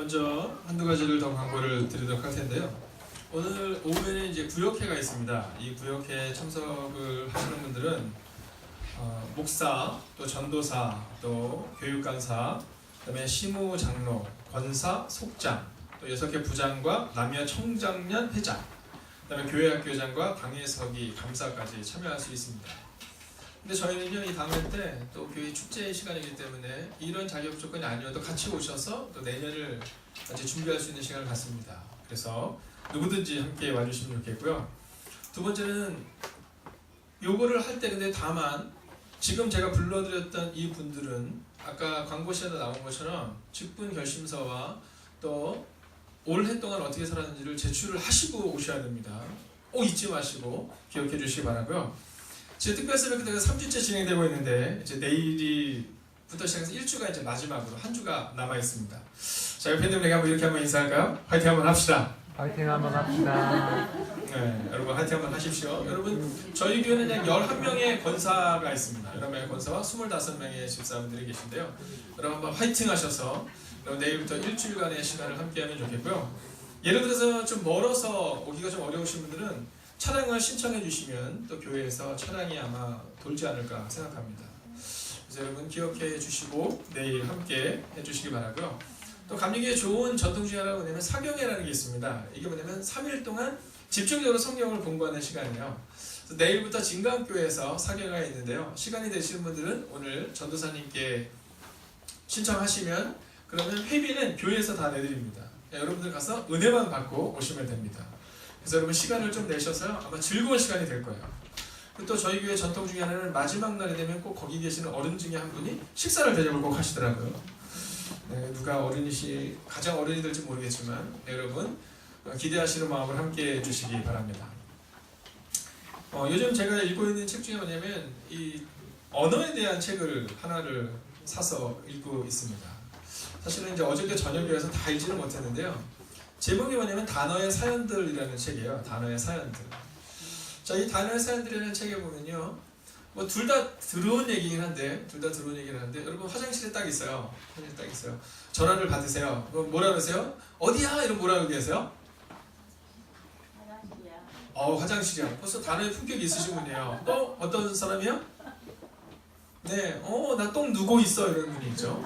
먼저 한두 가지를 더 광고를 드리도록 할 텐데요. 오늘 오후에는 이제 구역회가 있습니다. 이 구역회 참석을 하시는 분들은 목사, 또 전도사, 또 교육간사, 그다음에 시무장로, 권사, 속장, 또 6개 부장과 남녀 청장년 회장, 그다음에 교회학교장과 강예석이 감사까지 참여할 수 있습니다. 근데 저희는요, 이 다음 때 또 교회 축제 시간이기 때문에 이런 자격 조건이 아니어도 같이 오셔서 또 내년을 같이 준비할 수 있는 시간을 갖습니다. 그래서 누구든지 함께 와주시면 좋겠고요. 두 번째는 요거를 할 때 근데 다만 지금 제가 불러드렸던 이 분들은 아까 광고 시간에 나온 것처럼 직분 결심서와 또 올해 동안 어떻게 살았는지를 제출을 하시고 오셔야 됩니다. 잊지 마시고 기억해 주시기 바라고요. 제 특별 새벽기도가 3주째 진행되고 있는데 이제 내일부터 시작해서 1주가 이제 마지막으로 한 주가 남아 있습니다. 자, 옆에 있는 분에게 한번 이렇게 한번 인사할까요? 화이팅 한번 합시다. 파이팅 한번 합시다. 네, 여러분 화이팅 한번 하십시오. 여러분 저희 교회는 약 11명의 권사가 있습니다. 11명의 권사와 25명의 집사분들이 계신데요. 여러분 한번 화이팅 하셔서 여러분 내일부터 일주일간의 시간을 함께하면 좋겠고요. 예를 들어서 좀 멀어서 오기가 좀 어려우신 분들은 차량을 신청해 주시면 또 교회에서 차량이 아마 돌지 않을까 생각합니다. 그래서 여러분 기억해 주시고 내일 함께 해주시기 바라고요. 또 감리교회 좋은 전통 중에 하나가 뭐냐면 사경회라는 게 있습니다. 이게 뭐냐면 3일 동안 집중적으로 성경을 공부하는 시간이에요. 그래서 내일부터 진강교회에서 사경회가 있는데요. 시간이 되시는 분들은 오늘 전도사님께 신청하시면 그러면 회비는 교회에서 다 내드립니다. 여러분들 가서 은혜만 받고 오시면 됩니다. 그래서 여러분 시간을 좀 내셔서요, 아마 즐거운 시간이 될 거예요. 그리고 또 저희 교회 전통 중에 하나는 마지막 날이 되면 꼭 거기 계시는 어른 중에 한 분이 식사를 대접을 꼭 하시더라고요. 네, 누가 어른이시 가장 어른이 될지 모르겠지만 여러분 기대하시는 마음을 함께 해주시기 바랍니다. 요즘 제가 읽고 있는 책 중에 뭐냐면 이 언어에 대한 책을 하나를 사서 읽고 있습니다. 사실은 이제 어저께 저녁이라서 다 읽지는 못했는데요. 제목이 뭐냐면 단어의 사연들이라는 책이에요. 단어의 사연들. 자, 이 단어의 사연들이라는 책에 보면요, 뭐 둘 다 들어온 얘기긴 한데, 여러분 화장실에 딱 있어요. 화장실에 딱 있어요. 전화를 받으세요. 그럼 뭐라 그러세요? 어디야? 이러면 뭐라 그러세요? 화장실이야. 화장실이야. 벌써 단어의 품격이 있으신 분이에요. 또 어떤 사람이요? 네, 나 똥 누고 있어 이런 분이 있죠.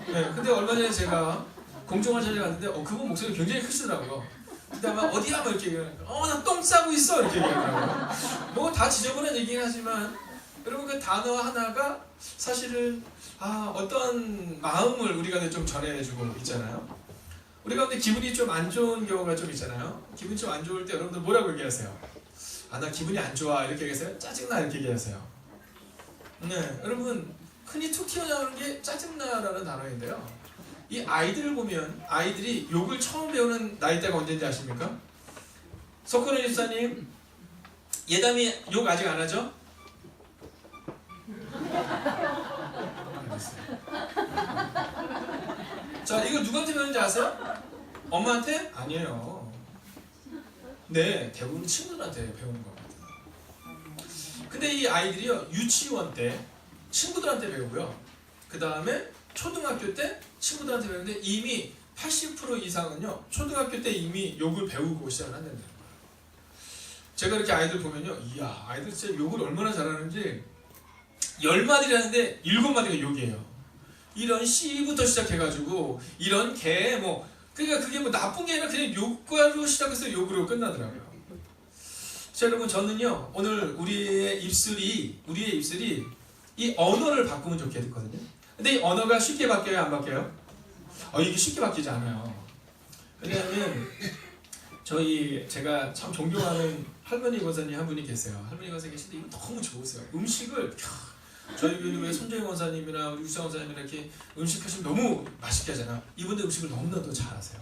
네, 근데 얼마 전에 제가 공중화장실 갔는데 그분 목소리 굉장히 크시더라고요. 근데 아마 어디야? 이렇게 얘기하니까 나 똥 싸고 있어 이렇게 얘기하더라고요. 뭐 다 지저분한 얘기긴 하지만 여러분 그 단어 하나가 사실은 어떤 마음을 우리가 좀 전해주고 있잖아요. 우리가 근데 기분이 좀 안 좋은 경우가 좀 있잖아요. 기분이 좀 안 좋을 때 여러분들 뭐라고 얘기하세요? 나 기분이 안 좋아 이렇게 얘기하세요? 짜증나 이렇게 얘기하세요? 네, 여러분 흔히 툭 튀어나오는 게 짜증나라는 단어인데요. 이 아이들을 보면 아이들이 욕을 처음 배우는 나이대가 언제인지 아십니까? 석훈우 집사님, 예담이 욕 아직 안 하죠? 자, 이거 누구한테 배우는지 아세요? 엄마한테? 아니에요. 네, 대부분 친구들한테 배우는 겁니다. 근데 이 아이들이요, 유치원 때 친구들한테 배우고요. 그 다음에 초등학교 때 친구들한테 배우는데 이미 80% 이상은요, 초등학교 때 이미 욕을 배우고 시작을 한다는 거예요. 제가 이렇게 아이들 보면요, 이야, 아이들 진짜 욕을 얼마나 잘하는지 10마디를 하는데 7마디가 욕이에요. 이런 씨부터 시작해가지고 이런 개 그러니까 그게 나쁜 게 아니라 그냥 욕과로 시작해서 욕으로 끝나더라고요. 자, 여러분 저는요, 오늘 우리의 입술이 이 언어를 바꾸면 좋겠거든요. 근데 이 언어가 쉽게 바뀌어요, 안 바뀌어요? 이게 쉽게 바뀌지 않아요. 왜냐하면 제가 참 존경하는 할머니 권사님 한 분이 계세요. 할머니 권사님 계신데 이거 너무 좋으세요. 음식을 저희 교회 손정희 권사님이나 우리 유수장 권사님이나 이렇게 음식 하시면 너무 맛있게 하잖아요. 이분들 음식을 너무나도 잘하세요.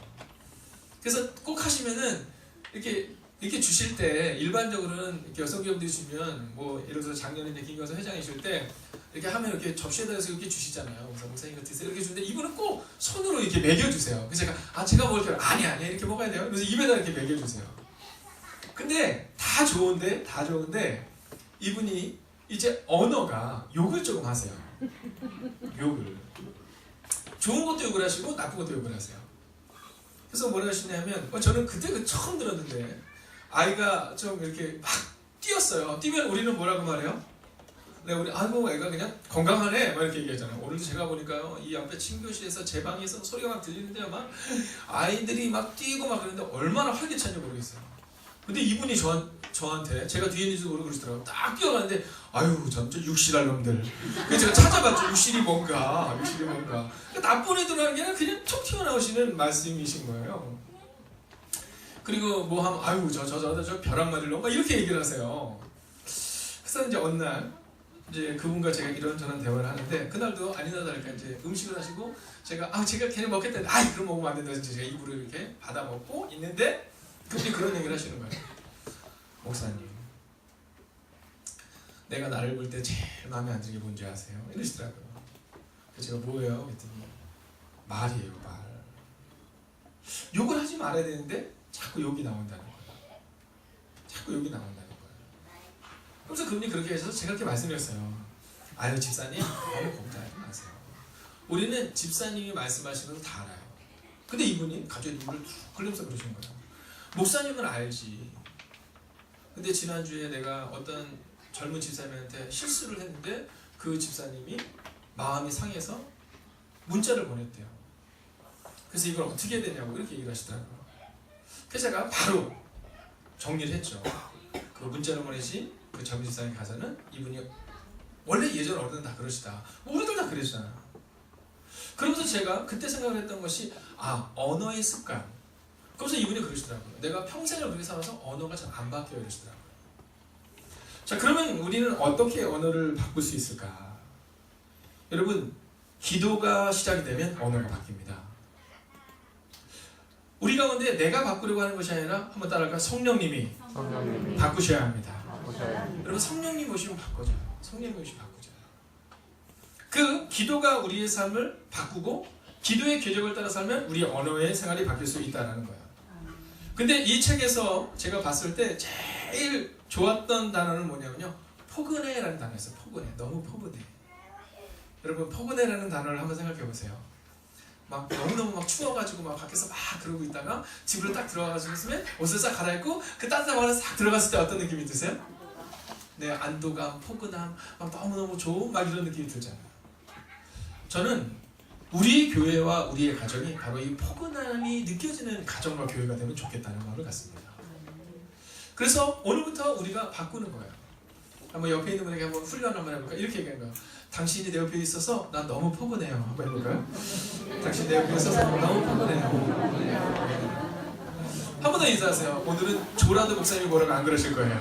그래서 꼭 하시면은 이렇게 주실 때 일반적으로는 이렇게 여성교회분들이 주면 예를 들어서 작년에 이제 김경선 회장이실 때 이렇게 하면 이렇게 접시에다 해서 이렇게 주시잖아요. 그래서 목사님 이거 드세요 이렇게 주는데 이분은 꼭 손으로 이렇게 먹여주세요. 그래서 제가 먹을게요. 아니 이렇게 먹어야 돼요. 그래서 입에다 이렇게 먹여주세요. 근데 다 좋은데 이분이 이제 언어가 욕을 조금 하세요. 욕을 좋은 것도 욕을 하시고 나쁜 것도 욕을 하세요. 그래서 뭐라 하시냐면 저는 그때 처음 들었는데 아이가 좀 이렇게 막 뛰었어요. 뛰면 우리는 뭐라고 말해요? 네, 우리 아이고 애가 그냥 건강하네 막 이렇게 얘기하잖아요. 오늘도 제가 보니까요 이 앞에 친교실에서 제 방에서 소리가 막 들리는데요 막 아이들이 막 뛰고 막 그러는데 얼마나 활기찬지 모르겠어요. 근데 이분이 저한테 제가 뒤에 있는지도 모르고 그러시더라고요. 딱 뛰어가는데 아유 전저 육실할 놈들. 그래서 제가 찾아봤죠. 육실이 뭔가. 그러니까 나쁜 애들하는 게 아니라 그냥 툭 튀어나오시는 말씀이신 거예요. 그리고 뭐 하면 아유 저 벼락 맞으려고 막 이렇게 얘기를 하세요. 그래서 이제 어느 날 이제 그분과 제가 이런저런 대화를 하는데 그날도 아니나 다를까 이제 음식을 하시고 제가 걔네 먹겠다는데 그럼 먹으면 안 된다. 이제 제가 입으로 이렇게 받아 먹고 있는데 그분이 그런 얘기를 하시는 거예요. 목사님, 내가 나를 볼 때 제일 마음에 안 드는 게 뭔지 아세요? 이러시더라고요. 그래서 제가 뭐예요? 그랬더니 말이에요, 말. 욕을 하지 말아야 되는데 자꾸 욕이 나온다는 거예요. 자꾸 욕이 나온다는 거예요. 그래서 그분이 그렇게 하셔서 제가 그렇게 말씀드렸어요. 아유 집사님, 너무 걱정하지 마세요. 우리는 집사님이 말씀하시는 거 다 알아요. 근데 이분이 갑자기 눈물을 툭 흘리면서 그러시는 거예요. 목사님은 알지. 근데 지난주에 내가 어떤 젊은 집사님한테 실수를 했는데 그 집사님이 마음이 상해서 문자를 보냈대요. 그래서 이걸 어떻게 해야 되냐고 이렇게 얘기를 하시더라고요. 그래서 제가 바로 정리를 했죠. 그 문자를 보내신 그 젊은 집사님 가서는 이분이 원래 예전 어른은 다 그러시다. 우리들 다 그러시잖아. 그러면서 제가 그때 생각을 했던 것이 언어의 습관. 그래서 이분이 그러시더라고요. 내가 평생을 그렇게 살아서 언어가 잘 안 바뀌어요 이러시더라고요. 자, 그러면 우리는 어떻게 언어를 바꿀 수 있을까? 여러분, 기도가 시작이 되면 언어가 바뀝니다. 우리 가운데 내가 바꾸려고 하는 것이 아니라 한번 따라할까? 성령님이 바꾸셔야 합니다. 여러분, 성령님 오시면 바꿔줘요. 성령님 오시면 바꾸줘요. 그 기도가 우리의 삶을 바꾸고 기도의 궤적을 따라 살면 우리의 언어의 생활이 바뀔 수 있다는 거예요. 근데 이 책에서 제가 봤을 때 제일 좋았던 단어는 뭐냐면요. 포근해라는 단어였어요. 포근해. 너무 포근해. 여러분 포근해라는 단어를 한번 생각해 보세요. 막 너무너무 막 추워가지고 막 밖에서 막 그러고 있다가 집으로 딱 들어와가지고 있으면 옷을 싹 갈아입고 그 따뜻한 방에 싹 들어갔을 때 어떤 느낌이 드세요? 네, 안도감, 포근함, 막 너무너무 좋은 막 이런 느낌이 들잖아요. 저는 우리 교회와 우리의 가정이 바로 이 포근함이 느껴지는 가정과 교회가 되면 좋겠다는 마음을 갖습니다. 그래서 오늘부터 우리가 바꾸는 거예요. 한번 옆에 있는 분에게 한번 훈련 한번 해볼까요? 이렇게 얘기하는 거예요. 당신이 내 옆에 있어서 난 너무 포근해요. 한번 해볼까요? 당신이 내 옆에 있어서 너무 포근해요. 한 번 더 인사하세요. 오늘은 조라도 목사님이 뭐라고 안 그러실 거예요.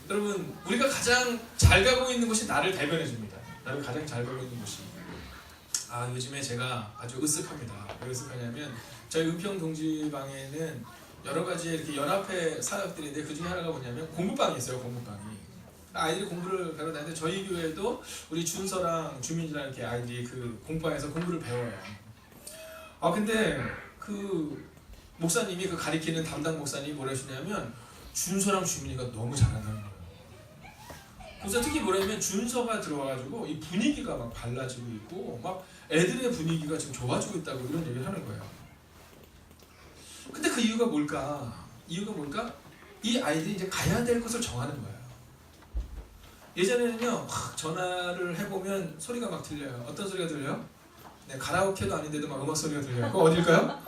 여러분, 우리가 가장 잘 가고 있는 곳이 나를 대변해 줍니다. 나를 가장 잘 가고 있는 곳이. 요즘에 제가 아주 으쓱합니다. 왜 으쓱하냐면 저희 은평 동지방에는 여러 가지 이렇게 연합회 사역들인데 그 중에 하나가 뭐냐면 공부방이 있어요. 공부방이. 아이들이 공부를 배워 다니는데 저희 교회도 우리 준서랑 주민이랑 이렇게 아이들이 그 공부방에서 공부를 배워요. 근데 그 목사님이 그 가리키는 담당 목사님이 뭐라 하시냐면 준서랑 주민이가 너무 잘한다는 거예요. 그래서 특히 뭐냐면 준서가 들어와가지고 이 분위기가 막 달라지고 있고 막 애들의 분위기가 지금 좋아지고 있다고 이런 얘기를 하는 거예요. 근데 그 이유가 뭘까? 이 아이들이 이제 가야 될 곳을 정하는 거예요. 예전에는요, 전화를 해보면 소리가 막 들려요. 어떤 소리가 들려요? 네, 가라오케도 아닌데도 막 음악 소리가 들려요. 그거 어딜까요?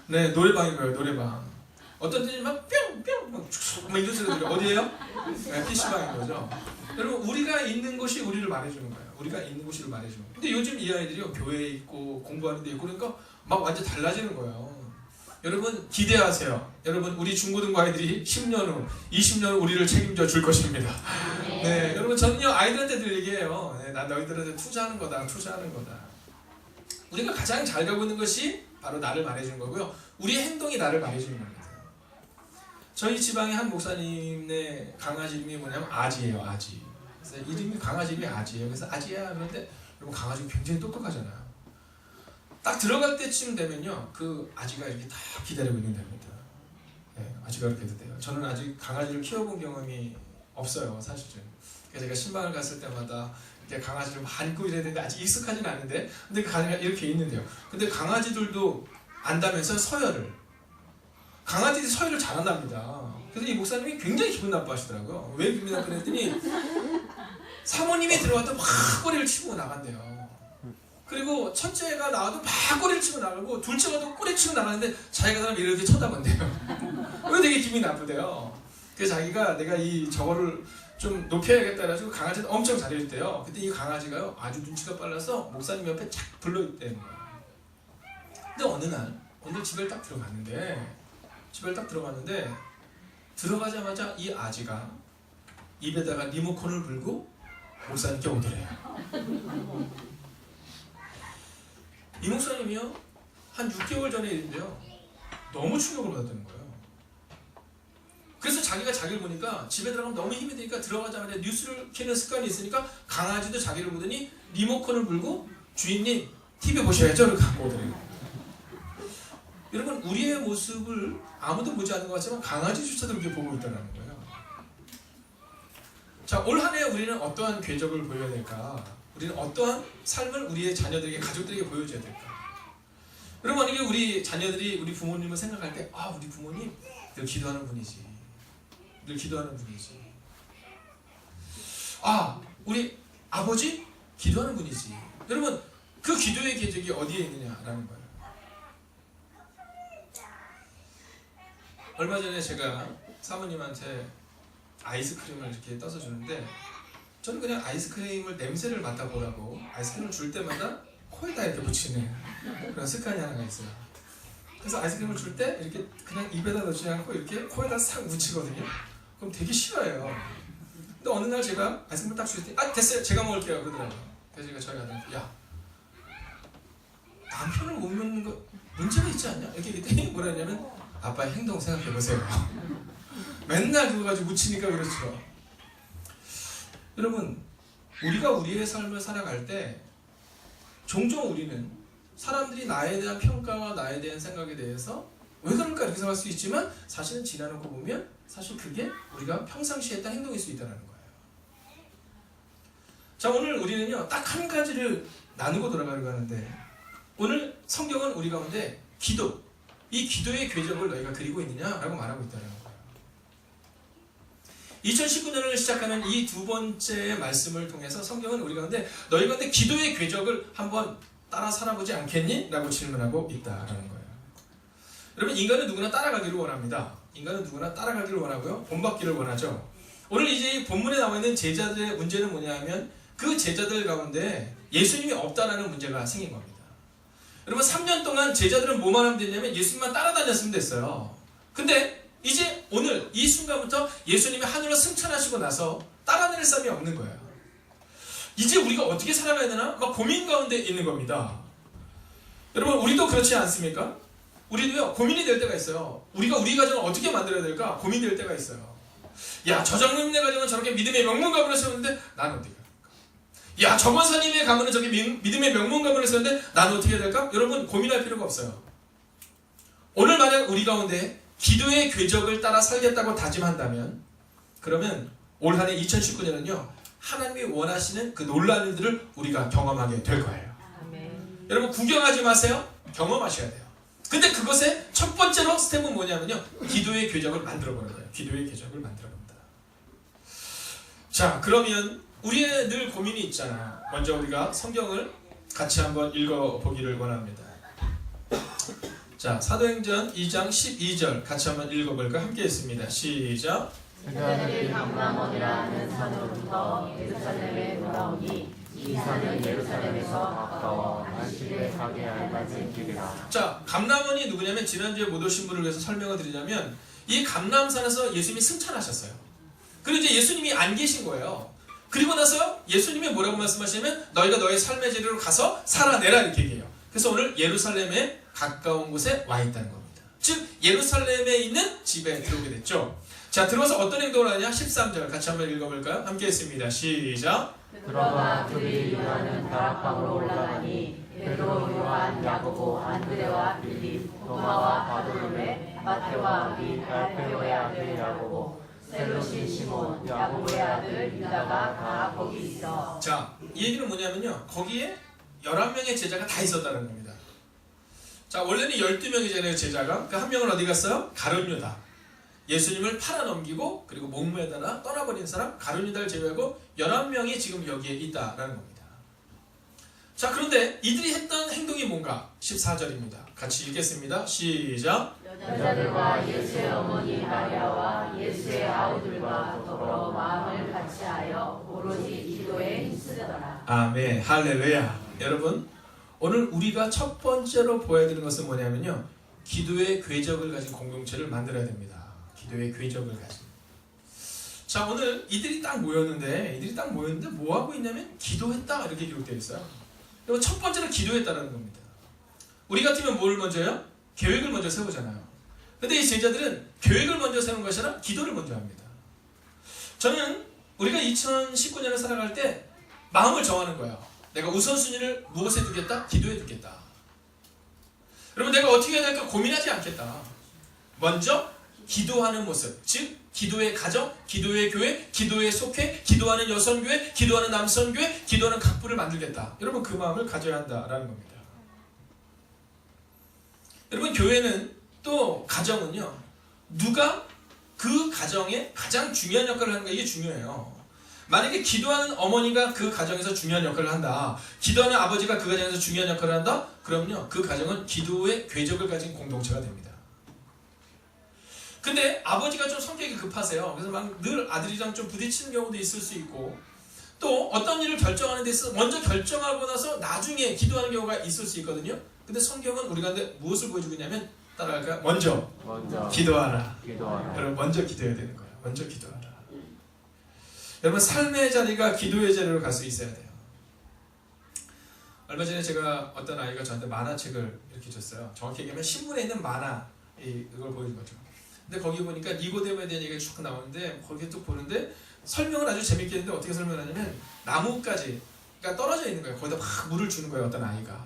네, 노래방인 거예요. 노래방. 어떤 때는 막 뿅뿅 막 이런 소리가 들려요. 어디예요? 네, PC방인 거죠. 여러분, 우리가 있는 곳이 우리를 말해주는 거예요. 우리가 있는 곳을 말해주는 거예요. 근데 요즘 이 아이들이요, 교회에 있고 공부하는 데 있고 그러니까 막 완전 달라지는 거예요. 여러분 기대하세요. 여러분 우리 중고등부 아이들이 10년 후, 20년 후 우리를 책임져 줄 것입니다. 네, 여러분 저는요 아이들한테 늘 얘기해요. 네, 난 너희들한테 투자하는 거다. 우리가 가장 잘 가고 있는 것이 바로 나를 말해주는 거고요. 우리의 행동이 나를 말해주는 겁니다. 저희 지방의 한 목사님의 강아지 이름이 뭐냐면 아지예요. 아지. 그래서 이름이 강아지 이름이 아지예요. 그래서 아지야 그런데 여러분 강아지가 굉장히 똑똑하잖아요. 딱 들어갈 때쯤 되면요, 그 아지가 이렇게 딱 기다리고 있는 겁니다. 네, 아지가 이렇게 해도 돼요. 저는 아직 강아지를 키워본 경험이 없어요, 사실은. 그래서 제가 신방을 갔을 때마다 이제 강아지를 안고 이래야 되는데 아직 익숙하지는 않은데, 근데 그 강아지가 이렇게 있는데요. 근데 강아지들도 안다면서 서열을, 강아지들이 서열을 잘한답니다. 그래서 이 목사님이 굉장히 기분 나빠하시더라고요. 왜 기분 나쁘랬더니 사모님이 들어와도 막 꼬리를 치고 나간대요. 그리고 첫째가 나와도 막 꼬리를 치고 나가고 둘째가 또 꼬리 치고 나가는데 자기가 사람 이렇게 쳐다본대요. 왜 되게 기분이 나쁘대요. 그래서 자기가 내가 이 저거를 좀 높여야겠다 해가지고 강아지를 엄청 잘해줬대요. 그때 이 강아지가요 아주 눈치가 빨라서 목사님 옆에 착 불러있대는 거예요. 근데 어느 날 오늘 집에 딱 들어갔는데 들어가자마자 이 아지가 입에다가 리모컨을 불고 목사님께 오더래요. 이 목사님이요 한 6개월 전에 일인데요 너무 충격을 받았다는 거예요. 그래서 자기가 자기를 보니까 집에 들어가면 너무 힘이 드니까 들어가자마자 뉴스를 켜는 습관이 있으니까 강아지도 자기를 보더니 리모컨을 불고 주인님 TV 보셔야죠 를 갖고 오더래요. 여러분 우리의 모습을 아무도 보지 않는 것 같지만 강아지조차도 그렇게 보고 있다는 거예요. 자, 올 한 해 우리는 어떠한 궤적을 보여야 될까? 우리는 어떠한 삶을 우리의 자녀들에게, 가족들에게 보여줘야 될까? 여러분 만약에 우리 자녀들이 우리 부모님을 생각할 때 아 우리 부모님 늘 기도하는 분이지, 늘 기도하는 분이지, 아 우리 아버지 기도하는 분이지. 여러분 그 기도의 궤적이 어디에 있느냐라는 거예요. 얼마 전에 제가 사모님한테 아이스크림을 이렇게 떠서 주는데 저는 그냥 아이스크림을 냄새를 맡아보라고 아이스크림을 줄 때마다 코에다 이렇게 붙이는 그런 습관이 하나가 있어요. 그래서 아이스크림을 줄 때 이렇게 그냥 입에다 넣지 않고 이렇게 코에다 싹 묻히거든요. 그럼 되게 싫어해요. 근데 어느 날 제가 아이스크림을 딱 줄 때 아 됐어요 제가 먹을게요 그러더라고요. 그래서 제가 저희 아들한테 야 남편을 못 먹는 거 문제가 있지 않냐? 이렇게 얘기했더니 뭐라 했냐면 아빠의 행동 생각해보세요. 맨날 그거 가지고 묻히니까 그렇죠. 여러분 우리가 우리의 삶을 살아갈 때 종종 우리는 사람들이 나에 대한 평가와 나에 대한 생각에 대해서 왜 그럴까 이렇게 생각할 수 있지만 사실은 지나놓고 보면 사실 그게 우리가 평상시에 했던 행동일 수 있다는 거예요. 자 오늘 우리는요 딱 한 가지를 나누고 돌아가려고 하는데 오늘 성경은 우리 가운데 기도, 이 기도의 궤적을 너희가 그리고 있느냐라고 말하고 있다는 거예요. 2019년을 시작하는 이 두 번째 말씀을 통해서 성경은 우리 가운데 너희 가운데 기도의 궤적을 한번 따라 살아보지 않겠니? 라고 질문하고 있다라는 거예요. 여러분 인간은 누구나 따라가기를 원합니다. 인간은 누구나 따라가기를 원하고요. 본받기를 원하죠. 오늘 이제 본문에 나와 있는 제자들의 문제는 뭐냐 하면 그 제자들 가운데 예수님이 없다라는 문제가 생긴 겁니다. 여러분 3년 동안 제자들은 뭐만 하면 됐냐면 예수님만 따라다녔으면 됐어요. 근데 이제 오늘 이 순간부터 예수님이 하늘로 승천하시고 나서 따라다닐 사람이 없는 거예요. 이제 우리가 어떻게 살아가야 되나? 막 고민 가운데 있는 겁니다. 여러분 우리도 그렇지 않습니까? 우리도요 고민이 될 때가 있어요. 우리가 우리 가정을 어떻게 만들어야 될까? 고민될 때가 있어요. 야 저 장로님네 가정은 저렇게 믿음의 명문가문을 세웠는데 난 어떻게 할까? 야 저 권사님의 가문은 저게 믿음의 명문가문을 세웠는데 난 어떻게 해야 될까? 여러분 고민할 필요가 없어요. 오늘 만약 우리 가운데 기도의 궤적을 따라 살겠다고 다짐한다면 그러면 올 한 해 2019년은요 하나님이 원하시는 그 놀라운 일들을 우리가 경험하게 될 거예요. 아멘. 여러분 구경하지 마세요. 경험하셔야 돼요. 근데 그것의 첫 번째로 스텝은 뭐냐면요 기도의 궤적을 만들어 보는 거예요. 기도의 궤적을 만들어 본다. 자 그러면 우리의 늘 고민이 있잖아. 먼저 우리가 성경을 같이 한번 읽어보기를 원합니다. 자 사도행전 2장 12절 같이 한번 읽어볼까? 함께 했습니다. 시작. 제자들이 감람원이라 하는 산으로부터 예루살렘에 돌아오니 이 산은 예루살렘에서 가까워 안식일에 가게 알맞은 길이라. 자 감람원이 누구냐면 지난주에 못 오신 분을 위해서 설명을 드리자면 이 감람산에서 예수님이 승천하셨어요. 그리고 이제 예수님이 안 계신 거예요. 그리고 나서 예수님이 뭐라고 말씀하시냐면 너희가 너의 삶의 자리로 가서 살아내라 이렇게 얘기해요. 그래서 오늘 예루살렘에 가까운 곳에 와 있다는 겁니다. 즉 예루살렘에 있는 집에 들어오게 됐죠. 자 들어와서 어떤 행동을 하냐? 13절 같이 한번 읽어볼까요? 함께 했습니다. 시작. 들어가 둘이 요한은 다락방으로 올라가니 베드로, 요한, 야고보, 안드레와 빌립, 도마와 바돌로메, 마테와 아비, 알페오의 아들 야고보, 셀로신 시몬, 야고보의 아들 유다가 다 거기 있어. 자 이 얘기는 뭐냐면요, 거기에 11명의 제자가 다 있었다는 겁니다. 자, 원래는 12명이잖아요, 제자가. 그 한 명은 어디 갔어요? 가룟 유다. 예수님을 팔아넘기고 그리고 목매달아 떠나버린 사람 가룟 유다를 제외하고 11명이 지금 여기에 있다라는 겁니다. 자, 그런데 이들이 했던 행동이 뭔가? 14절입니다. 같이 읽겠습니다. 시작. 여자들과 예수의 어머니 마리아와 예수의 아우들과 더불어 마음을 같이하여 오로지 기도에 힘쓰더라. 아멘. 할렐루야. 여러분, 오늘 우리가 첫 번째로 보여야 되는 것은 뭐냐면요, 기도의 궤적을 가진 공동체를 만들어야 됩니다. 기도의 궤적을 가진. 자, 오늘 이들이 딱 모였는데 뭐 하고 있냐면 기도했다 이렇게 기록되어 있어요. 여러분, 첫 번째로 기도했다는 겁니다. 우리 같으면 뭘 먼저 해요? 계획을 먼저 세우잖아요. 근데 이 제자들은 계획을 먼저 세운 것이 아니라 기도를 먼저 합니다. 저는 우리가 2019년을 살아갈 때 마음을 정하는 거예요. 내가 우선순위를 무엇에 두겠다? 기도에 두겠다. 여러분, 내가 어떻게 해야 될까 고민하지 않겠다. 먼저 기도하는 모습, 즉 기도의 가정, 기도의 교회, 기도의 속회, 기도하는 여성교회, 기도하는 남성교회, 기도하는 각부를 만들겠다. 여러분, 그 마음을 가져야 한다라는 겁니다. 여러분, 교회는 또 가정은요, 누가 그 가정에 가장 중요한 역할을 하는 거, 이게 중요해요. 만약에 기도하는 어머니가 그 가정에서 중요한 역할을 한다, 기도하는 아버지가 그 가정에서 중요한 역할을 한다, 그럼요, 그 가정은 기도의 궤적을 가진 공동체가 됩니다. 근데 아버지가 좀 성격이 급하세요. 그래서 막 늘 아들이랑 좀 부딪히는 경우도 있을 수 있고, 또 어떤 일을 결정하는 데 있어서 먼저 결정하고 나서 나중에 기도하는 경우가 있을 수 있거든요. 근데 성경은 우리가 무엇을 보여주고 있냐면, 따라할까요? 먼저 기도하라. 여러분, 먼저 기도해야 되는 거예요. 먼저 기도하라. 여러분, 삶의 자리가 기도의 자리로 갈 수 있어야 돼요. 얼마 전에 제가 어떤 아이가 저한테 만화책을 이렇게 줬어요. 정확히 얘기하면 신문에 있는 만화, 이걸 보여준 거죠. 근데 거기 보니까 니고데모에 대한 얘기가 쭉 나오는데, 거기 또 보는데 설명을 아주 재밌게 했는데, 어떻게 설명하냐면 나무가지가 떨어져 있는 거예요. 거기다 막 물을 주는 거예요, 어떤 아이가.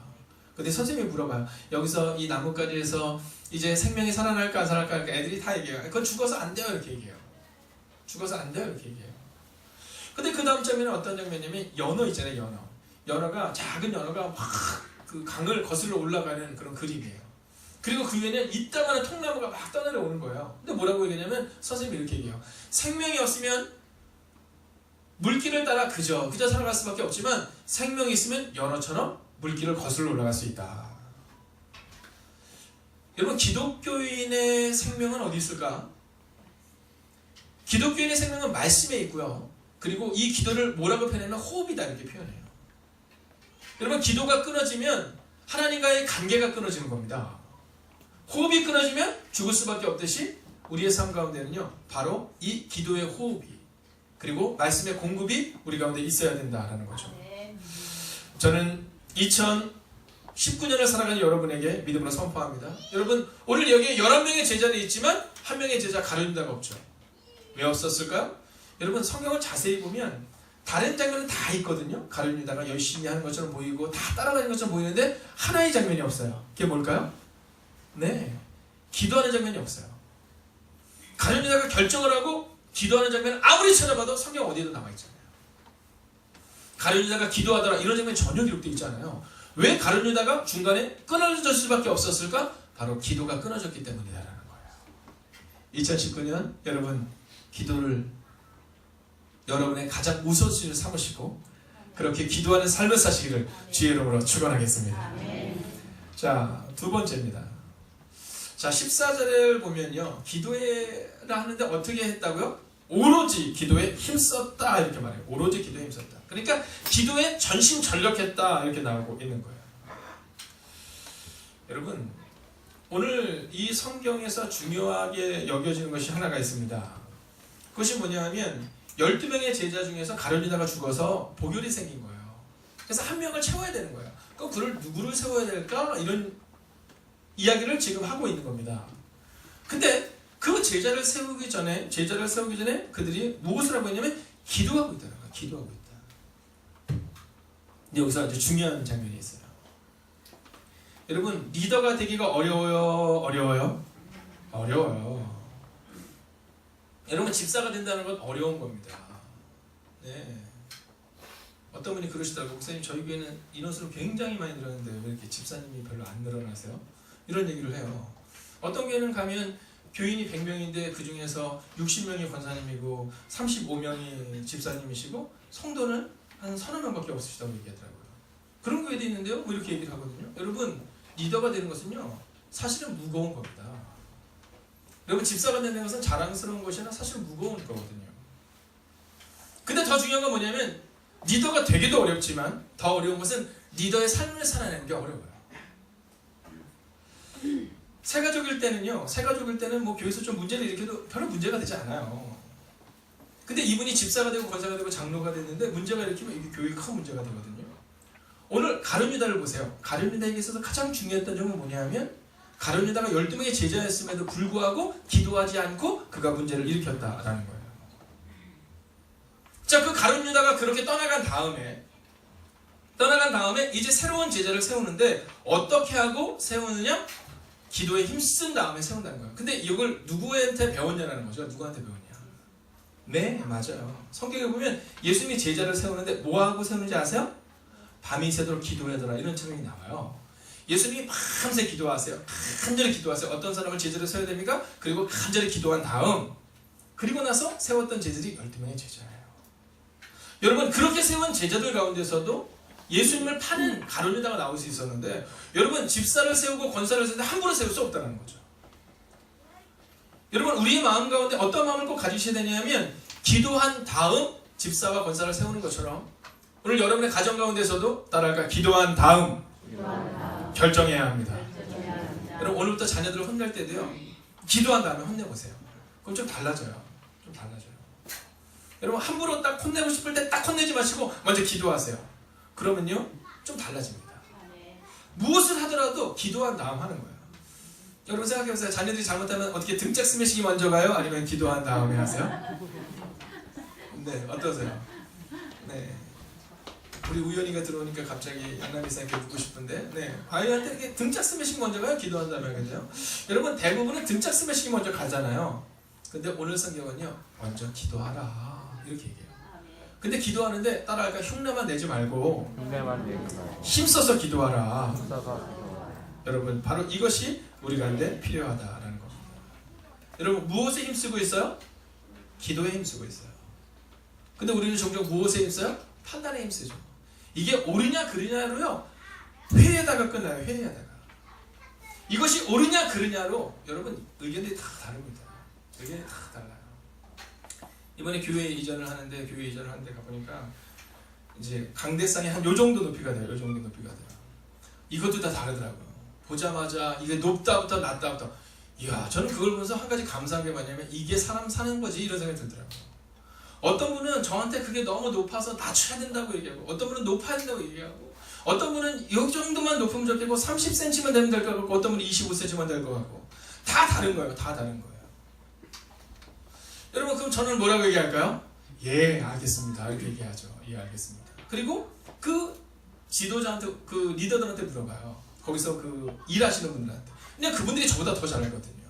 근데 선생님이 물어봐요. 여기서 이 나무가지에서 이제 생명이 살아날까 안 살아날까? 애들이 다 얘기해요. 그건 죽어서 안 돼요, 이렇게 얘기해요. 죽어서 안 돼요, 이렇게 얘기해요. 근데 그 다음 장면은 어떤 장면이냐면, 연어 있잖아요, 연어가, 작은 연어가 막 그 강을 거슬러 올라가는 그런 그림이에요. 그리고 그 위에는 이따가는 통나무가 막 떠내려오는 거예요. 근데 뭐라고 얘기하냐면, 선생님이 이렇게 얘기해요. 생명이 없으면 물길을 따라 그저 살아갈 수밖에 없지만, 생명이 있으면 연어처럼 물길을 거슬러 올라갈 수 있다. 여러분, 기독교인의 생명은 어디 있을까? 기독교인의 생명은 말씀에 있고요. 그리고 이 기도를 뭐라고 표현하면 호흡이다, 이렇게 표현해요. 여러분, 기도가 끊어지면 하나님과의 관계가 끊어지는 겁니다. 호흡이 끊어지면 죽을 수밖에 없듯이 우리의 삶 가운데는요, 바로 이 기도의 호흡이, 그리고 말씀의 공급이 우리 가운데 있어야 된다라는 거죠. 저는 2019년을 살아가는 여러분에게 믿음으로 선포합니다. 여러분, 오늘 여기에 11명의 제자는 있지만 한 명의 제자 가룟 유다가 없죠. 왜 없었을까요? 여러분, 성경을 자세히 보면 다른 장면은 다 있거든요. 가룟 유다가 열심히 하는 것처럼 보이고 다 따라가는 것처럼 보이는데 하나의 장면이 없어요. 그게 뭘까요? 네, 기도하는 장면이 없어요. 가룟 유다가 결정을 하고 기도하는 장면은 아무리 찾아봐도 성경 어디에도 남아있잖아요. 가룟 유다가 기도하더라, 이런 장면이 전혀 기록되어 있지 않아요. 왜 가룟 유다가 중간에 끊어질 수밖에 없었을까? 바로 기도가 끊어졌기 때문이라는 거예요. 2019년 여러분, 기도를 여러분의 가장 우선순위를 삼으시고 그렇게 기도하는 삶을 사시기를 주의 이름으로 축원하겠습니다. 자, 두 번째입니다. 자, 14절을 보면요, 기도해라 하는데 어떻게 했다고요? 오로지 기도에 힘썼다, 이렇게 말해요. 오로지 기도에 힘썼다. 그러니까 기도에 전심전력했다, 이렇게 나오고 있는 거예요. 여러분, 오늘 이 성경에서 중요하게 여겨지는 것이 하나가 있습니다. 그것이 뭐냐 하면, 12명의 제자 중에서 가룟 유다가 죽어서 보결이 생긴 거예요. 그래서 한 명을 채워야 되는 거예요. 그럼 그를 누구를 세워야 될까? 이런 이야기를 지금 하고 있는 겁니다. 근데 그 제자를 세우기 전에 그들이 무엇을 하고 있냐면 기도하고 있다는 거예요. 기도하고 있다. 근데 여기서 아주 중요한 장면이 있어요. 여러분, 리더가 되기가 어려워요? 어려워요. 여러분, 집사가 된다는 건 어려운 겁니다. 네. 어떤 분이 그러시더라고요. 목사님 저희 교회는 인원수는 굉장히 많이 늘었는데 왜 이렇게 집사님이 별로 안 늘어나세요? 이런 얘기를 해요. 어떤 교회는 가면 교인이 100명인데 그 중에서 60명이 권사님이고 35명이 집사님이시고 성도는 한 30명밖에 없으시다고 얘기하더라고요. 그런 교회도 있는데요. 뭐 이렇게 얘기를 하거든요. 여러분 리더가 되는 것은요 사실은 무거운 겁니다. 여러분 집사가 되는 것은 자랑스러운 것이 아니라 사실 무거운 거거든요. 근데 더 중요한 건 뭐냐면 리더가 되기도 어렵지만 더 어려운 것은 리더의 삶을 살아내는 게 어려워요. 새 가족일 때는 뭐 교회에서 좀 문제를 일으켜도 별로 문제가 되지 않아요. 근데 이분이 집사가 되고 권사가 되고 장로가 됐는데 문제가 일으키면 이게 교회에 큰 문제가 되거든요. 오늘 가룟 유다를 보세요. 가룟 유다에게 있어서 가장 중요했던 점은 뭐냐면 가룟 유다가 12명의 제자였음에도 불구하고 기도하지 않고 그가 문제를 일으켰다라는 거예요. 자, 그 가룟 유다가 그렇게 떠나간 다음에 이제 새로운 제자를 세우는데 어떻게 하고 세우느냐? 기도에 힘쓴 다음에 세운다는 거예요. 근데 이걸 누구한테 배웠냐라는 거죠. 누구한테 배웠냐? 네, 맞아요. 성경에 보면 예수님이 제자를 세우는데 뭐하고 세우는지 아세요? 밤이 새도록 기도하더라 이런 책이 나와요. 예수님이 밤새 기도하세요. 간절히 기도하세요. 어떤 사람을 제자로 세워야 됩니까? 그리고 간절히 기도한 다음 그리고 나서 세웠던 제자들이 12명의 제자예요. 여러분 그렇게 세운 제자들 가운데서도 예수님을 파는 가룟 유다가 나올 수 있었는데 여러분 집사를 세우고 권사를 세우는데 함부로 세울 수 없다는 거죠. 여러분 우리의 마음 가운데 어떤 마음을 꼭 가지셔야 되냐면 기도한 다음 집사와 권사를 세우는 것처럼 오늘 여러분의 가정 가운데서도 따라할까 기도한 다음 결정해야 합니다. 여러분 오늘부터 자녀들을 혼낼 때도요 기도한 다음에 혼내보세요. 그럼 좀 달라져요. 여러분 함부로 딱 혼내고 싶을 때 딱 혼내지 마시고 먼저 기도하세요. 그러면요 좀 달라집니다. 무엇을 하더라도 기도한 다음 하는 거예요. 여러분 생각해보세요. 자녀들이 잘못하면 어떻게 등짝 스매싱이 먼저 가요? 아니면 기도한 다음에 하세요? 네, 어떠세요? 네, 우리 우연이가 들어오니까 갑자기 양남이사님께 묻고 싶은데 네, 아이한테 등짝 스매싱 먼저 가요? 기도한 다음에 하겠네요. 여러분 대부분은 등짝 스매싱이 먼저 가잖아요. 근데 오늘 성경은요 먼저 기도하라 이렇게 얘기해요. 근데 기도하는데 따라할까 흉내만 내지 말고 힘써서 기도하라. 여러분 바로 이것이 우리 가운데 필요하다라는 겁니다. 여러분 무엇에 힘쓰고 있어요? 기도에 힘쓰고 있어요. 근데 우리는 종종 무엇에 힘써요? 판단에 힘쓰죠. 이게 옳으냐 그르냐로요 회의에다가 끝나요. 회의에다가 이것이 옳으냐 그르냐로 여러분 의견들이 다 다릅니다. 의견이 다 달라요. 이번에 교회 이전을 하는데 가보니까 이제 강대상이 한 요 정도 높이가 돼요. 이것도 다 다르더라고요. 보자마자 이게 높다부터 낮다부터 이야 저는 그걸 보면서 한 가지 감사한 게 뭐냐면 이게 사람 사는 거지 이런 생각이 들더라고요. 어떤 분은 저한테 그게 너무 높아서 낮춰야 된다고 얘기하고 어떤 분은 높아야 된다고 얘기하고 어떤 분은 이 정도만 높으면 좋겠고 30cm만 되면 될 것 같고 어떤 분은 25cm만 될 것 같고 다 다른 거예요. 여러분 그럼 저는 뭐라고 얘기할까요? 예 알겠습니다 이렇게 얘기하죠. 예 알겠습니다. 그리고 그 지도자한테 그 리더들한테 물어봐요. 거기서 그 일하시는 분들한테. 그냥 그분들이 저보다 더 잘 알거든요.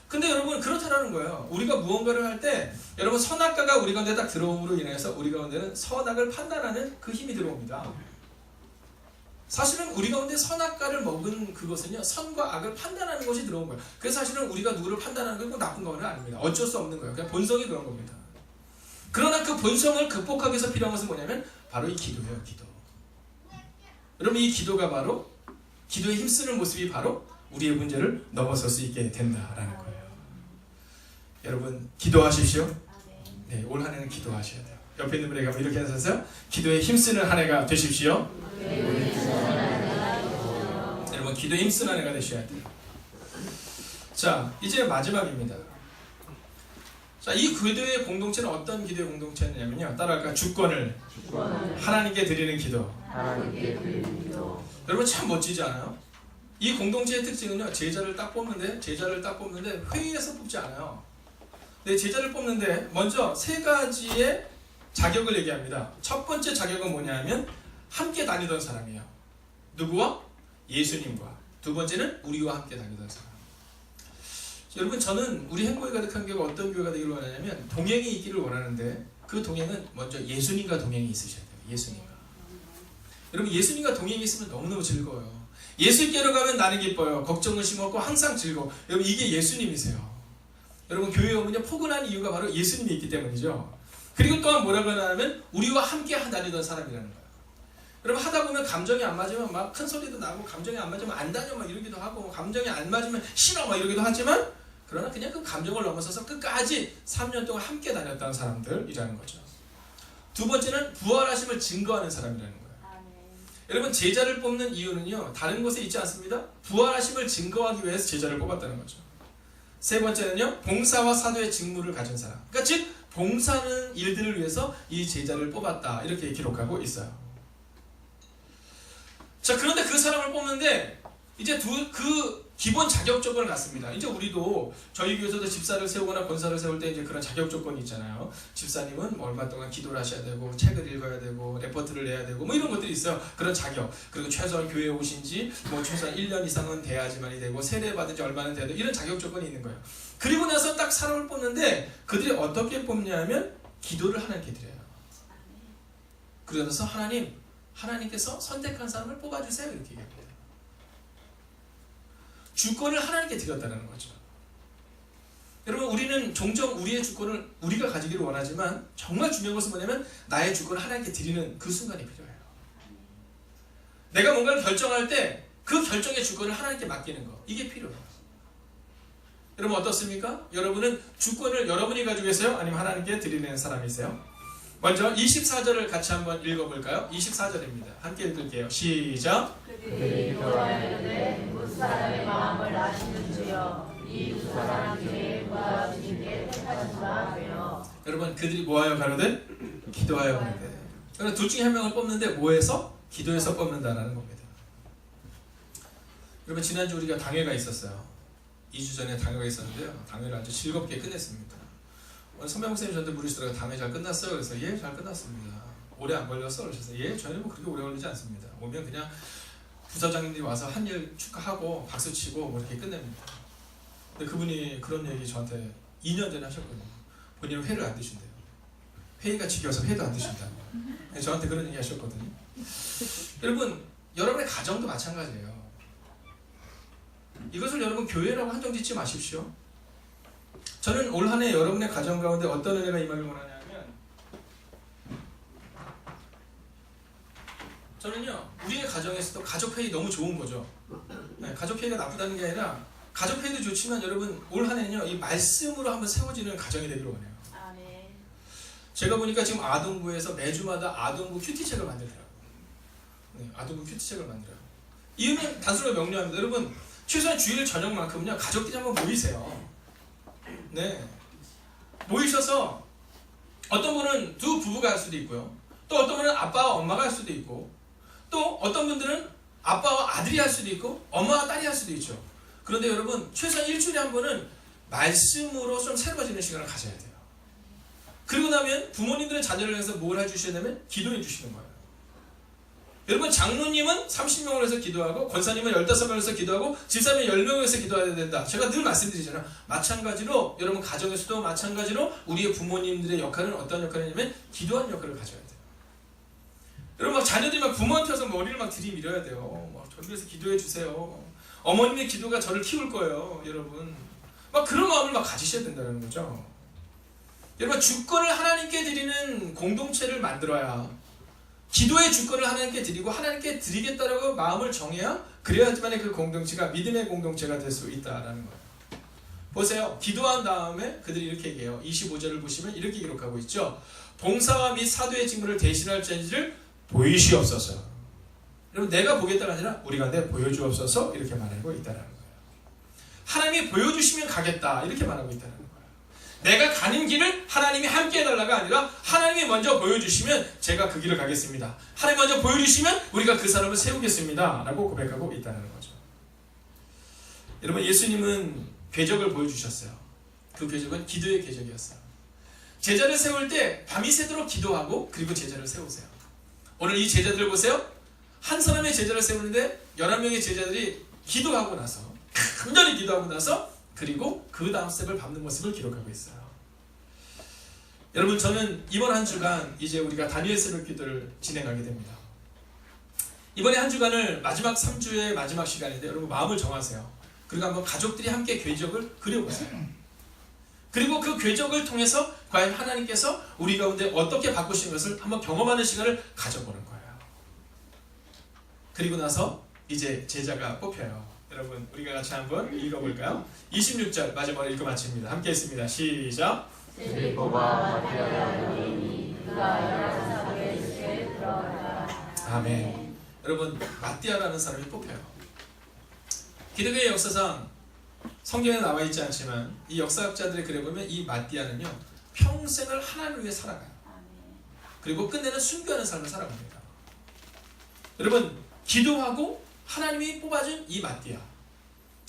근데 여러분 그렇다라는 거예요. 우리가 무언가를 할 때 여러분 선악과가 우리 가운데 딱 들어옴으로 인해서 우리 가운데는 선악을 판단하는 그 힘이 들어옵니다. 사실은 우리 가운데 선악과를 먹은 그것은요 선과 악을 판단하는 것이 들어온 거예요. 그래서 사실은 우리가 누구를 판단하는 건 꼭 나쁜 거는 아닙니다. 어쩔 수 없는 거예요. 그냥 본성이 그런 겁니다. 그러나 그 본성을 극복하기 위해서 필요한 것은 뭐냐면 바로 이 기도예요. 기도. 여러분 이 기도가 바로 기도에 힘쓰는 모습이 바로 우리의 문제를 넘어설 수 있게 된다라는 거예요. 여러분 기도하십시오. 네, 올 한 해는 기도하셔야 돼요. 옆에 있는 분에게 이렇게 하셔서 기도에 힘쓰는 한 해가 되십시오. 여러분 기도에 힘쓰는 한 해가 되셔야 돼요. 자 이제 마지막입니다. 자, 이 기도의 공동체는 어떤 기도의 공동체냐면요. 따라할까? 주권을 하나님께 드리는 기도. 여러분 참 멋지지 않아요? 이 공동체의 특징은요. 제자를 딱 뽑는데 회의에서 뽑지 않아요. 네, 제자를 뽑는데 먼저 세 가지의 자격을 얘기합니다. 첫 번째 자격은 뭐냐면 함께 다니던 사람이에요. 누구와? 예수님과. 두 번째는 우리와 함께 다니던 사람. 여러분 저는 우리 행복이 가득한 교회가 어떤 교회가 되기를 원하냐면 동행이 있기를 원하는데 그 동행은 먼저 예수님과 동행이 있으셔야 돼요. 예수님과. 여러분 예수님과 동행이 있으면 너무너무 즐거워요. 예수께로 가면 나는 기뻐요. 걱정 의심 없고 항상 즐거워. 여러분 이게 예수님이세요. 여러분 교회에 오면요 포근한 이유가 바로 예수님이 있기 때문이죠. 그리고 또한 뭐라고 하냐면 우리와 함께 다니던 사람이라는 거예요. 여러분 하다 보면 감정이 안 맞으면 막 큰 소리도 나고 감정이 안 맞으면 안 다녀 막 이러기도 하고 감정이 안 맞으면 싫어 막 이러기도 하지만 그러나 그냥 그 감정을 넘어서서 끝까지 3년 동안 함께 다녔던 사람들이라는 거죠. 두 번째는 부활하심을 증거하는 사람이라는 거예요. 여러분 제자를 뽑는 이유는요 다른 곳에 있지 않습니다. 부활하심을 증거하기 위해서 제자를 뽑았다는 거죠. 세 번째는요 봉사와 사도의 직무를 가진 사람. 그러니까 즉 봉사하는 일들을 위해서 이 제자를 뽑았다 이렇게 기록하고 있어요. 자 그런데 그 사람을 뽑는데 이제 그 기본 자격 조건을 갖습니다. 이제 우리도 저희 교회에서도 집사를 세우거나 권사를 세울 때 이제 그런 자격 조건이 있잖아요. 집사님은 뭐 얼마 동안 기도를 하셔야 되고 책을 읽어야 되고 레포트를 내야 되고 뭐 이런 것들이 있어요. 그런 자격. 그리고 최소한 교회에 오신 지 뭐 최소한 1년 이상은 돼야지만이 되고 세례 받은 지 얼마는 돼야 되고 이런 자격 조건이 있는 거예요. 그리고 나서 딱 사람을 뽑는데 그들이 어떻게 뽑냐면 기도를 하나님께 드려요. 그러면서 하나님께서 선택한 사람을 뽑아주세요 이렇게 얘기합니다. 주권을 하나님께 드렸다는 거죠. 여러분 우리는 종종 우리의 주권을 우리가 가지기를 원하지만 정말 중요한 것은 뭐냐면 나의 주권을 하나님께 드리는 그 순간이 필요해요. 내가 뭔가를 결정할 때 그 결정의 주권을 하나님께 맡기는 거 이게 필요해요. 여러분 어떻습니까? 여러분은 주권을 여러분이 가지고 계세요? 아니면 하나님께 드리는 사람이세요? 먼저 24절을 같이 한번 읽어볼까요? 24절입니다. 함께 읽을게요. 시작. 그들이 기도하였는데 두 사람의 마음을 아시는 주여 이 두 사람 중에 누가 주님께 택하신 바 되어. 여러분 그들이 뭐하여 가로되? 기도하여 가로되. 그러니까 둘 중에 한 명을 뽑는데 뭐해서? 기도해서 뽑는다라는 겁니다. 여러분 지난주 우리가 당회가 있었어요. 2주 전에 당회가 있었는데요. 당회를 아주 즐겁게 끝냈습니다. 오늘 선배 목사님 저한테 물으시더라고요. 당회 잘 끝났어요? 그래서 예, 잘 끝났습니다. 오래 안 걸렸어? 그러셔서 예, 저희는 뭐 그렇게 오래 걸리지 않습니다. 오면 그냥 부사장님들이 와서 한 일 축하하고 박수치고 뭐 이렇게 끝냅니다. 근데 그분이 그런 얘기 저한테 2년 전에 하셨거든요. 본인은 회를 안 드신대요. 회의가 지겨워서 회도 안 드신다고. 저한테 그런 얘기 하셨거든요. 여러분, 여러분의 가정도 마찬가지예요. 이것을 여러분 교회라고 한정 짓지 마십시오. 저는 올 한 해 여러분의 가정 가운데 어떤 은혜가 임하길 원하냐면 저는요 우리의 가정에서도 가족회의 너무 좋은 거죠. 네, 가족회의가 나쁘다는 게 아니라 가족회의도 좋지만 여러분 올 한 해는요 이 말씀으로 한번 세워지는 가정이 되기를 원해요. 제가 보니까 지금 아동부에서 매주마다 아동부 큐티책을 만들더라고요. 네, 아동부 큐티책을 만들어요. 이유는 단순하게 명료합니다. 여러분 최소한 주일 저녁만큼은요 가족끼리 한번 모이세요. 네, 모이셔서 어떤 분은 두 부부가 할 수도 있고요. 또 어떤 분은 아빠와 엄마가 할 수도 있고 또 어떤 분들은 아빠와 아들이 할 수도 있고 엄마와 딸이 할 수도 있죠. 그런데 여러분 최소한 일주일에 한 번은 말씀으로 좀 새로워지는 시간을 가져야 돼요. 그리고 나면 부모님들은 자녀를 위해서 뭘 해주셔야 되면 기도해 주시는 거예요. 여러분 장로님은 30명을 해서 기도하고 권사님은 15명을 해서 기도하고 집사님은 10명을 해서 기도해야 된다. 제가 늘 말씀드리잖아요. 마찬가지로 여러분 가정에서도 마찬가지로 우리의 부모님들의 역할은 어떤 역할이냐면 기도하는 역할을 가져야 돼요. 여러분 막 자녀들이 막 부모한테 와서 머리를 막 들이밀어야 돼요. 막 저를 위해서 기도해 주세요. 어머님의 기도가 저를 키울 거예요. 여러분 막 그런 마음을 막 가지셔야 된다는 거죠. 여러분 주권을 하나님께 드리는 공동체를 만들어야 기도의 주권을 하나님께 드리고 하나님께 드리겠다라고 마음을 정해야 그래야지만 그 공동체가 믿음의 공동체가 될 수 있다라는 거예요. 보세요. 기도한 다음에 그들이 이렇게 얘기해요. 25절을 보시면 이렇게 기록하고 있죠. 봉사와 및 사도의 직무를 대신할 자를 보이시옵소서. 여러분 내가 보겠다가 아니라 우리가 내 보여주옵소서 이렇게 말하고 있다는 거예요. 하나님이 보여주시면 가겠다 이렇게 말하고 있다는 거예요. 내가 가는 길을 하나님이 함께 해달라가 아니라 하나님이 먼저 보여주시면 제가 그 길을 가겠습니다. 하나님 먼저 보여주시면 우리가 그 사람을 세우겠습니다 라고 고백하고 있다는 거죠. 여러분 예수님은 궤적을 보여주셨어요. 그 궤적은 기도의 궤적이었어요. 제자를 세울 때 밤이 새도록 기도하고 그리고 제자를 세우세요. 오늘 이 제자들을 보세요. 한 사람의 제자를 세우는데 11명의 제자들이 기도하고 나서 간절히 기도하고 나서 그리고 그 다음 스텝을 밟는 모습을 기록하고 있어요. 여러분, 저는 이번 한 주간 이제 우리가 다니엘 새벽 기도를 진행하게 됩니다. 이번에 한 주간을 마지막 3주의 마지막 시간인데 여러분 마음을 정하세요. 그리고 한번 가족들이 함께 궤적을 그려보세요. 그리고 그 궤적을 통해서 과연 하나님께서 우리 가운데 어떻게 바꾸신 것을 한번 경험하는 시간을 가져보는 거예요. 그리고 나서 이제 제자가 뽑혀요. 여러분, 우리가 같이 한번 읽어볼까요? 26절 마지막으로 읽고 마칩니다. 함께 했습니다. 시작. 빌보와 마티아라니 그가 11살에 주께 들어가라. 아멘. 여러분, 마띠아라는 사람이 뽑혀요. 기독교의 역사상 성경에 나와 있지 않지만 이 역사학자들의 글에 보면 이 마띠아는요, 평생을 하나님을 위해 살아가요. 그리고 끝내는 순교하는 삶을 살아갑니다. 여러분, 기도하고 하나님이 뽑아준 이 마띠아,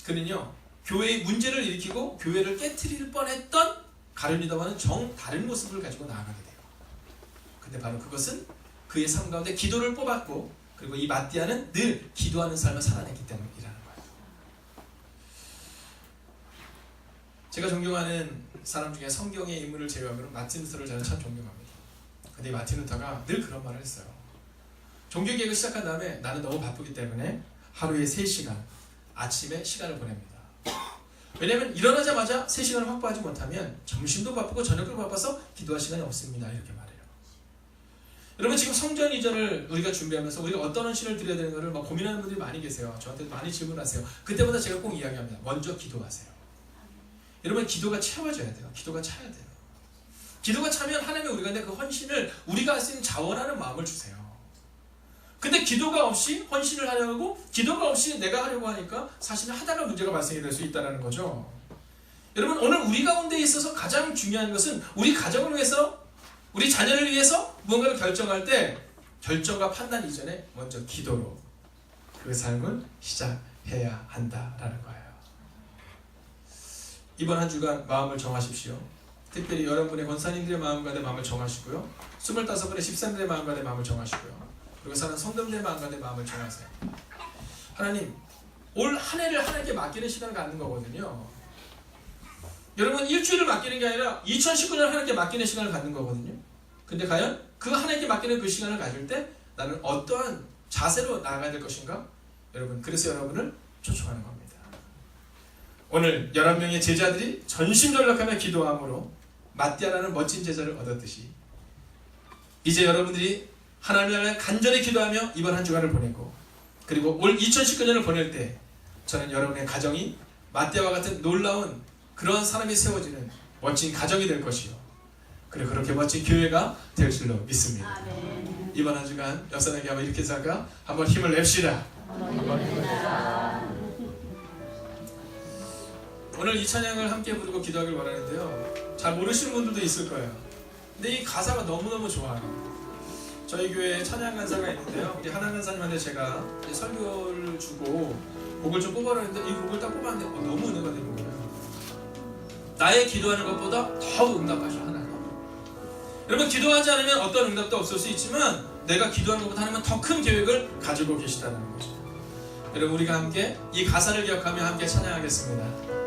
그는요 교회의 문제를 일으키고 교회를 깨트릴 뻔했던 가룟유다와는 정 다른 모습을 가지고 나아가게 돼요. 근데 바로 그것은 그의 삶 가운데 기도를 뽑았고, 그리고 이 마띠아는 늘 기도하는 삶을 살아냈기 때문이라는 거예요. 제가 존경하는 사람 중에 성경의 인물을 제외하면 마틴 루터를 저는 참 존경합니다. 근데 마틴 루터가 늘 그런 말을 했어요. 종교개혁을 시작한 다음에 나는 너무 바쁘기 때문에 하루에 3시간 아침에 시간을 보냅니다. 왜냐하면 일어나자마자 3시간을 확보하지 못하면 점심도 바쁘고 저녁도 바빠서 기도할 시간이 없습니다. 이렇게 말해요. 여러분, 지금 성전 이전을 우리가 준비하면서 우리가 어떤 헌신을 드려야 되는 것을 막 고민하는 분들이 많이 계세요. 저한테 많이 질문하세요. 그때마다 제가 꼭 이야기합니다. 먼저 기도하세요. 여러분, 기도가 채워져야 돼요. 기도가 차야 돼요. 기도가 차면 하나님이 우리가 그 헌신을 우리가 할 수 있는 자원하는 마음을 주세요. 근데 기도가 없이 헌신을 하려고, 기도가 없이 내가 하려고 하니까 사실은 하다가 문제가 발생이 될 수 있다는 거죠. 여러분, 오늘 우리 가운데 있어서 가장 중요한 것은 우리 가정을 위해서, 우리 자녀를 위해서 무언가를 결정할 때 결정과 판단 이전에 먼저 기도로 그 삶을 시작해야 한다라는 거예요. 이번 한 주간 마음을 정하십시오. 특별히 여러분의 권사님들의 마음과 내 마음을 정하시고요. 25분의 13일의 마음과 내 마음을 정하시고요. 그리고 사는 성도들의 마음과 내 마음을 정하세요. 하나님, 올 한 해를 하나님께 맡기는 시간을 갖는 거거든요. 여러분, 일주일을 맡기는 게 아니라 2019년을 하나님께 맡기는 시간을 갖는 거거든요. 근데 과연 그 하나님께 맡기는 그 시간을 가질 때 나는 어떠한 자세로 나아가야 될 것인가? 여러분, 그래서 여러분을 초청하는 겁니다. 오늘 11명의 제자들이 전심전력하며 기도함으로 마띠아라는 멋진 제자를 얻었듯이 이제 여러분들이 하나님을 향해 간절히 기도하며 이번 한 주간을 보내고, 그리고 올 2019년을 보낼 때 저는 여러분의 가정이 마띠아와 같은 놀라운 그런 사람이 세워지는 멋진 가정이 될 것이요, 그리고 그렇게 멋진 교회가 될 줄로 믿습니다. 아멘. 이번 한 주간 역사나게 한번 이렇게 살까? 한번 힘을 냅시다. 오늘 이 찬양을 함께 부르고 기도하길 바라는데요, 잘 모르시는 분들도 있을 거예요. 근데 이 가사가 너무너무 좋아요. 저희 교회에 찬양 간사가 있는데요, 우리 하나 간사님한테 제가 설교를 주고 곡을 좀 뽑아라는데 이 곡을 딱 뽑았는데 너무 은혜가 되는 거예요. 나의 기도하는 것보다 더 응답하셔 하나님. 여러분, 기도하지 않으면 어떤 응답도 없을 수 있지만 내가 기도하는 것보다 하나님은 더 큰 계획을 가지고 계시다는 거죠. 여러분, 우리가 함께 이 가사를 기억하며 함께 찬양하겠습니다.